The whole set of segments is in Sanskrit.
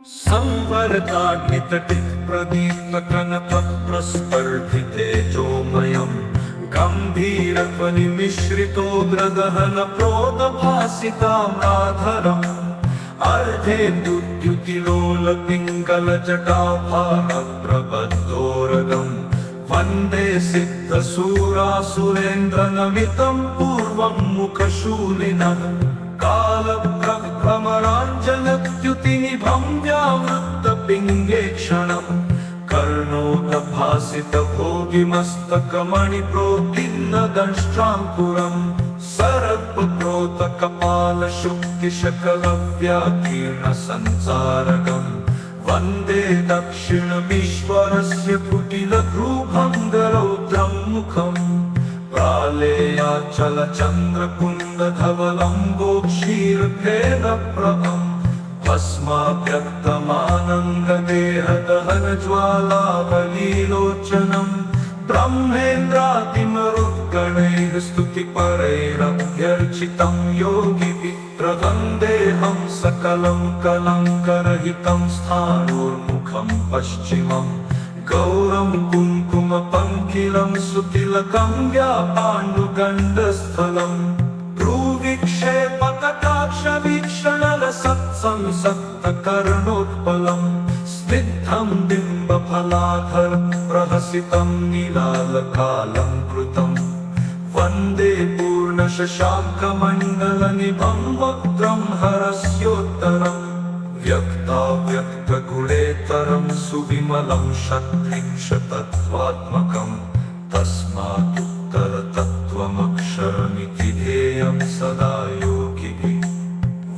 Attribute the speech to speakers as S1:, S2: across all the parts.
S1: संवर्ताग्नितटिः प्रदीप्तकनकप्रस्पर्धितेजोमयम् गम्भीरध्वनिमिश्रितो ग्रदहनप्रोदभासिताम्राधरम् अर्धेन्दुद्युतिलोलपिङ्गलजटाभारप्रबद्धोरगम् वन्दे सिद्धसूरासुरेन्द्रनमितं पूर्वं मुखशूलिनः कालभ्रमराञ्जनद्युतिनिभं व्यावृत्तपिङ्गेक्षणम् कर्णोदभासितभोगिमस्तकमणिप्रोद्दिन्नदंष्ट्राङ्कुरम् सरत्पुत्रोतकपालशुक्तिशकलव्याकीर्णसंसारकम् वन्दे दक्षिणमीश्वरस्य कुटिलभ्रूभङ्गरौद्रं मुखम् प्रालेयाचलचन्द्रकुन्दधवलम्बोक्षीरभेदप्रभम् भस्माभ्यक्तमानन्ददेहदहनज्वालावलीलोचनम् ब्रह्मेन्द्रादिमरुद्गणैः स्तुतिपरैरभ्यर्चितं योगिभिः प्रवन्देऽहं सकलं कलङ्करहितं स्थाणोर्मुखं पश्चिमम् गौरं कुङ्कुमपङ्किलं सुतिलकं व्यापाण्डुगण्डस्थलम् भ्रूविक्षेपकटाक्षवीक्षणलसत्संसक्तकर्णोत्पलम् स्निग्धं बिम्बफलाधरं प्रहसितं नीलालकालङ्कृतम् वन्दे पूर्णशशाङ्कमण्डलनिभं वक्त्रं हरस्योत्तरम् व्यक्ताव्यक्तगुणेतरं सुविमलं शतत्वात्मकम् तस्मादुत्तरतत्त्वमक्षरमिति ध्येयं सदा योगिभिः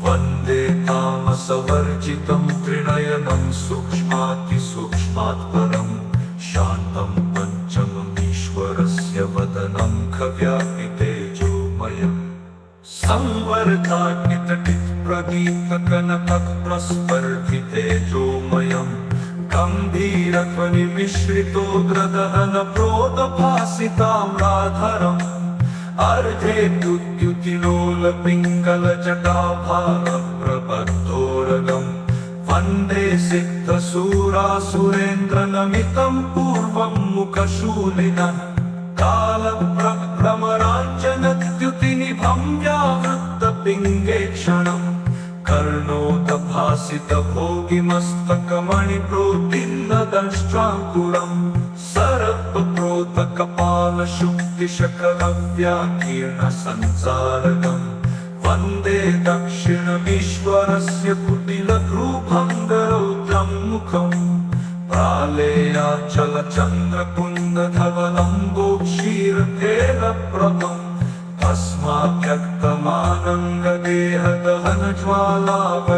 S1: वन्दे तामसवर्जितं त्रिनयनं सूक्ष्मातिसूक्ष्मात् परं शान्तं पञ्चममीश्वरस्य वदनं खव्यापितेजोमयम् संवर्ताग्नितटिः प्रदीप्तकनकप्रस्पर्धितेजोमयम् गम्भीरध्वनिमिश्रितो ग्रदहनप्रोदभासिताम्राधरम् अर्धेन्दुद्युतिलोलपिङ्गलजटाभारप्रबद्धोरगम् वन्दे सिद्धसूरासुरेन्द्रनमितं पूर्वं मुखशूलिनः कालभ्रमराञ्जनद्युतिनिभं व्यावृत्तपिङ्गेक्षणम् कर्णोदभासितभोगिमस्तकमणिप्रोद्दिन्नदंष्ट्राङ्कुरम् सरत्पुत्रोतकपालशुक्तिशकलव्याकीर्णसंसारकम् वन्दे दक्षिणमीश्वरस्य कुटिलभ्रूभङ्गरौद्रं मुखम् प्रालेयाचलचन्द्रकुन्दधवलम्बोक्षीरभेदप्रभम्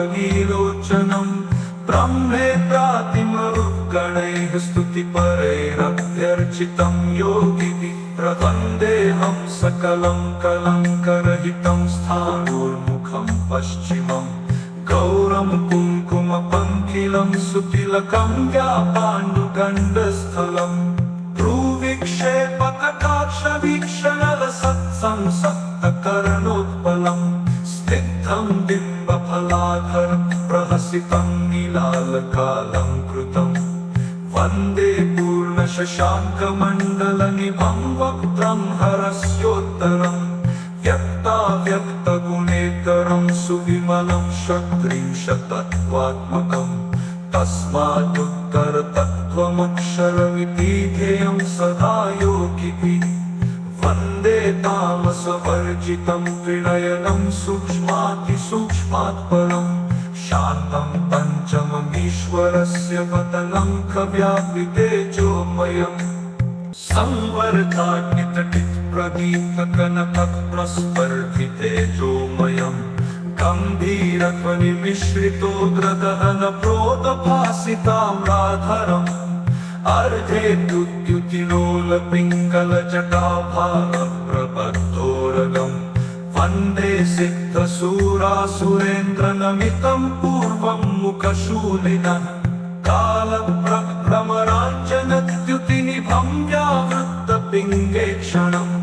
S1: भस्माभ्यक्तमानन्ददेहदहनज्वालावलीलोचनम् ब्रह्मेन्द्रादिमरुद्गणैः स्तुतिपरैरभ्यर्चितं योगिभिः प्रवन्देऽहं सकलं कलङ्करहितं स्थाणोर्मुखं पश्चिमम् गौरं कुङ्कुमपङ्किलं सुतिलकं व्यापाण्डुगण्डस्थलम् भ्रूविक्षेपकटाक्षवीक्षणलसत्संसक्तकर्णोत्पलम् स्निग्धं बिम्बफलाधरं प्रहसितं नीलालकालङ्कृतम् वन्दे पूर्णशशाङ्कमण्डलनिभं वक्त्रं हरस्योत्तरम् व्यक्ताव्यक्तगुणेतरं सुविमलं षट्त्रिंशत्तत्त्वात्मकम् तस्मादुत्तरतत्त्वमक्षरमिति ध्येयं सदा योगिभिः वन्दे तामसवर्जितं त्रिनयनं सूक्ष्मातिसूक्ष्मात् परं शान्तं पञ्चममीश्वरस्य वदनं खव्यापितेजोमयम् संवर्ताग्नितटिः प्रदीप्तकनकप्रस्पर्धितेजोमयम् गम्भीरध्वनिमिश्रितो ग्रदहनप्रोदभासिताम्राधरम् अर्धेन्दुद्युतिलोलपिङ्गलजटाभारप्रबद्धोरगम् वन्दे सिद्धसूरासुरेन्द्रनमितं पूर्वं मुखशूलिनः कालभ्रमराञ्जनद्युतिनिभं व्यावृत्तपिङ्गेक्षणम्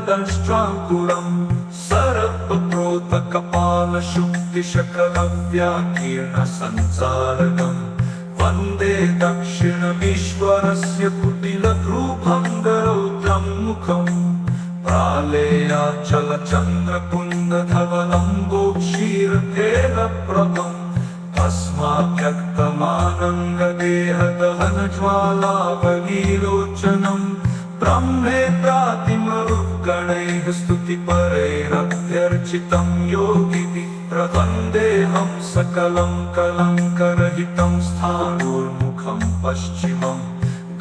S1: कर्णोदभासितभोगिमस्तकमणिप्रोद्दिन्नदंष्ट्राङ्कुरम् सरत्पुत्रोत कपालशुक्तिशकलव्याकीर्णसंसारकम् वन्दे दक्षिणमीश्वरस्य कुटिलभ्रूभङ्गरौद्रं मुखम् प्रालेयाचलचन्द्रकुन्दधवलम्बोक्षीरतेलप्रभम् अस्माभ्यक्तमानङ्गदेहदहनज्वालावलीलोचनम् ब्रह्मेन्द्रादिमरुद्गणैः स्तुतिपरैरभ्यर्चितं योगिभिः प्रवन्देऽहं सकलं कलङ्करहितं स्थाणोर्मुखं पश्चिमं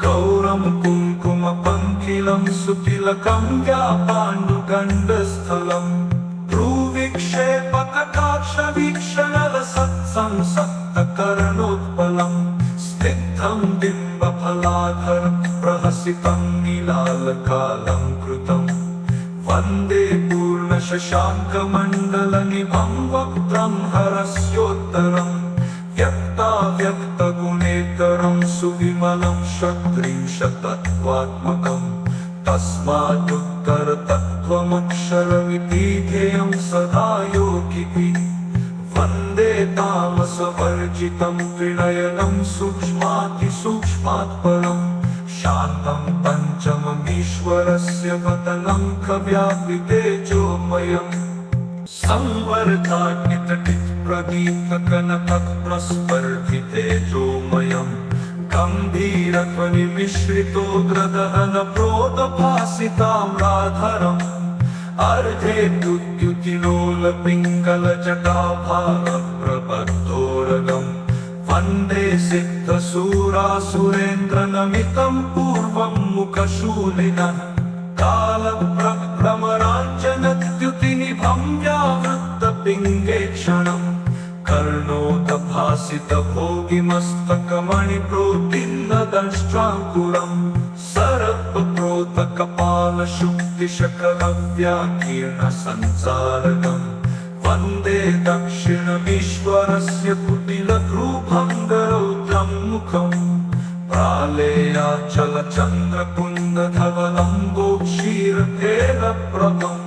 S1: गौरं कुङ्कुमपङ्किलं सुतिलकं व्यापाण्डुगण्डस्थलम् भ्रूविक्षेपकटाक्षवीक्षणलसत्संसक्तकर्णोत्पलम् स्निग्धं बिम्बफलाधरं प्रहसितं नीलालकालङ्कृतम् वन्दे पूर्णशशाङ्कमण्डलनिभं वक्त्रं हरस्योत्तरम् व्यक्ताव्यक्तगुणेतरं सुविमलं षट्त्रिंशत्तत्त्वात्मकम् तस्मादुत्तरतत्त्वमक्षरमितीध्येयं सदा योगिभिः वन्दे तामसवर्जितं त्रिनयनं सूक्ष्मातिसूक्ष्मात् परम् शान्तं पञ्चममीश्वरस्य वदनङ्कव्यापितेजोमयम् संवर्धाग्नितटिप्रदीप्तकनकप्रस्पर्धितेजोमयम् गम्भीरध्वनिमिश्रितो ग्रदहनप्रोतभासिताम्राधरम् अर्धेन्दुद्युतिलोलपिङ्गलजटाभारप्रबद्धोरगम् वन्दे सिद्धसूरासुरेन्द्रनमितं पूर्वं मुखशूलिनः कालप्रभ्रमराञ्जनद्युतिनिभं व्यावृत्तपिङ्गेक्षणम् कर्णोदभासितभोगिमस्तकमणिप्रोतिन्नदंष्ट्राङ्कुरम् सरत्वप्रोतकपालशुक्तिशकलव्याकीर्णसंसारकम् वन्दे दक्षिणमीश्वरस्य कुटिलभ्रूभङ्गरौद्रं मुखम् प्रालेयाचलचन्द्रकुन्दधवलम्बोक्षीरतेलप्रभम्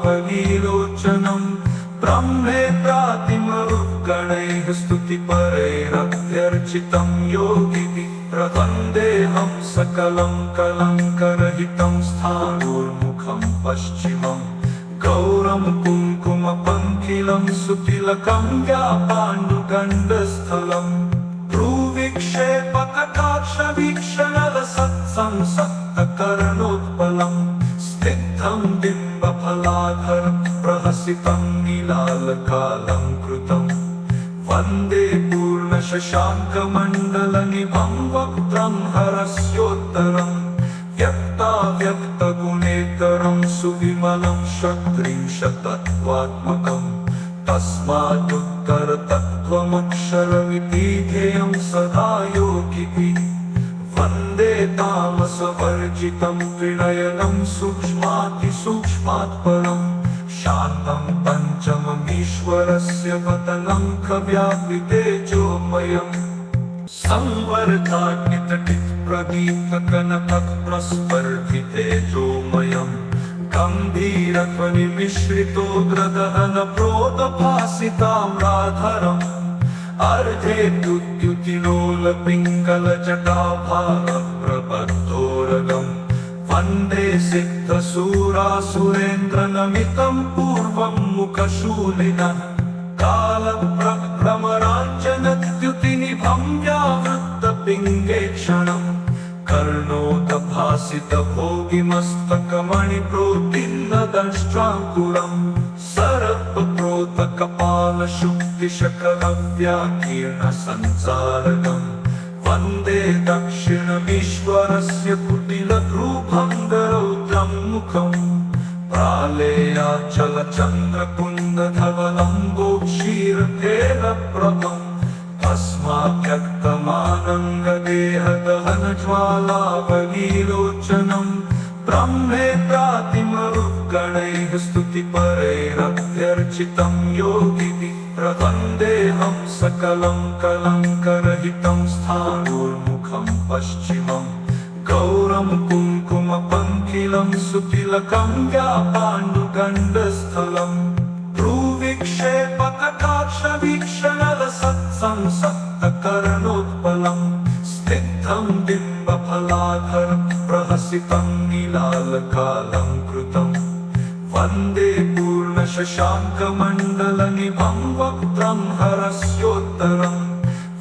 S1: अस्माभ्यक्तमानङ्गदेहदहनज्वालावलीलोचनम् ब्रह्मेन्द्रादिमरुद्गणैः स्तुतिपरैरभ्यर्चितं योगिभिः प्रवन्देऽहं सकलं कलङ्करहितं स्थाणोर्मुखं पश्चिमं गौरं कुङ्कुमपङ्किलं सुतिलकं व्यापाण्डुगण्डस्थलम् भ्रूविक्षेपकटाक्षवीक्षणलसत्संसक्तकर्णोत्पलम् स्निग्धं बिम्बफलाधरं प्रहसितं नीलालकालङ्कृतम् वन्दे पूर्णशशाङ्कमण्डलनिभं वक्त्रं हरस्योत्तरम् व्यक्ताव्यक्तगुणेतरं सुविमलं षट्त्रिंशत्तत्त्वात्मकम् तस्मादुत्तरतत्त्वमक्षरमितीध्येयं सदा योगिभिः वन्दे तामसवर्जितं त्रिनयनं सूक्ष्मातिसूक्ष्मात् परम् शान्तं पञ्चममीश्वरस्य वदनङ्कव्यापितेजोमयम् संवर्धाग्नितटिप्रदीप्तकनकप्रस्पर्धितेजोमयम् गम्भीरध्वनिमिश्रितो ग्रदहनप्रोतभासिताम्राधरम् अर्धेन्दुद्युतिलोलपिङ्गलजटाभारप्रबद्धोरगम् वन्दे सिद्धसूरासुरेन्द्रनमितं पूर्वं मुखशूलिनः कालप्रभ्रमराञ्जनद्युतिनिभं व्यावृत्तपिङ्गेक्षणम् कर्णोदभासितभोगिमस्तकमणिप्रोतिन्नदंष्ट्राङ्कुरम् सरत्वप्रोतकपालशुक्तिशकलव्याकीर्णसंसारकम् वन्दे दक्षिणमीश्वरस्य कुटिलभ्रूभङ्गरौद्रं मुखम् प्रालेयाचलचन्द्रकुन्दधवलम्बोक्षीरतेलप्रभम् अस्माभ्यक्तमानङ्गदेहदहनज्वालावलीलोचनम् ब्रह्मेन्द्रादिमरुद्गणैः स्तुतिपरैरभ्यर्चितं योगिभिः प्रवन्देऽहं सकलं कलङ्करहितं स्थाणोर्मुखं पश्चिमं गौरं कुङ्कुमपङ्किलं अखिलं सुतिलकं व्यापाण्डुगण्डस्थलं भ्रूविक्षेपकटाक्षवीक्षणलसत्संसक्तकर्णोत्पलं स्निग्धं बिम्बफलाधरं प्रहसितं नीलालकालङ्कृतं वन्दे पूर्णशशाङ्कमण्डलनिभं वक्त्रं हरस्योत्तरम्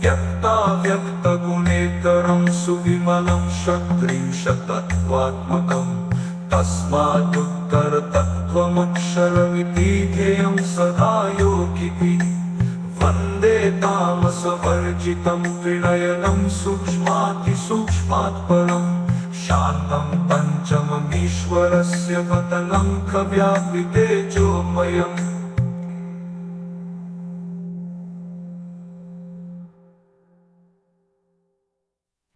S1: व्यक्ताव्यक्तगुणेतरं सुविमलं षट्त्रिंशत्तत्त्वात्मकं तस्मादुत्तरतत्त्वमक्षरमितीध्येयं सदा योगिभिः वन्दे तामसवर्जितं त्रिनयनं सूक्ष्मातिसूक्ष्मात् परं शान्तं पञ्चममीश्वरस्य वदनं कव्यावृतेजोमयम्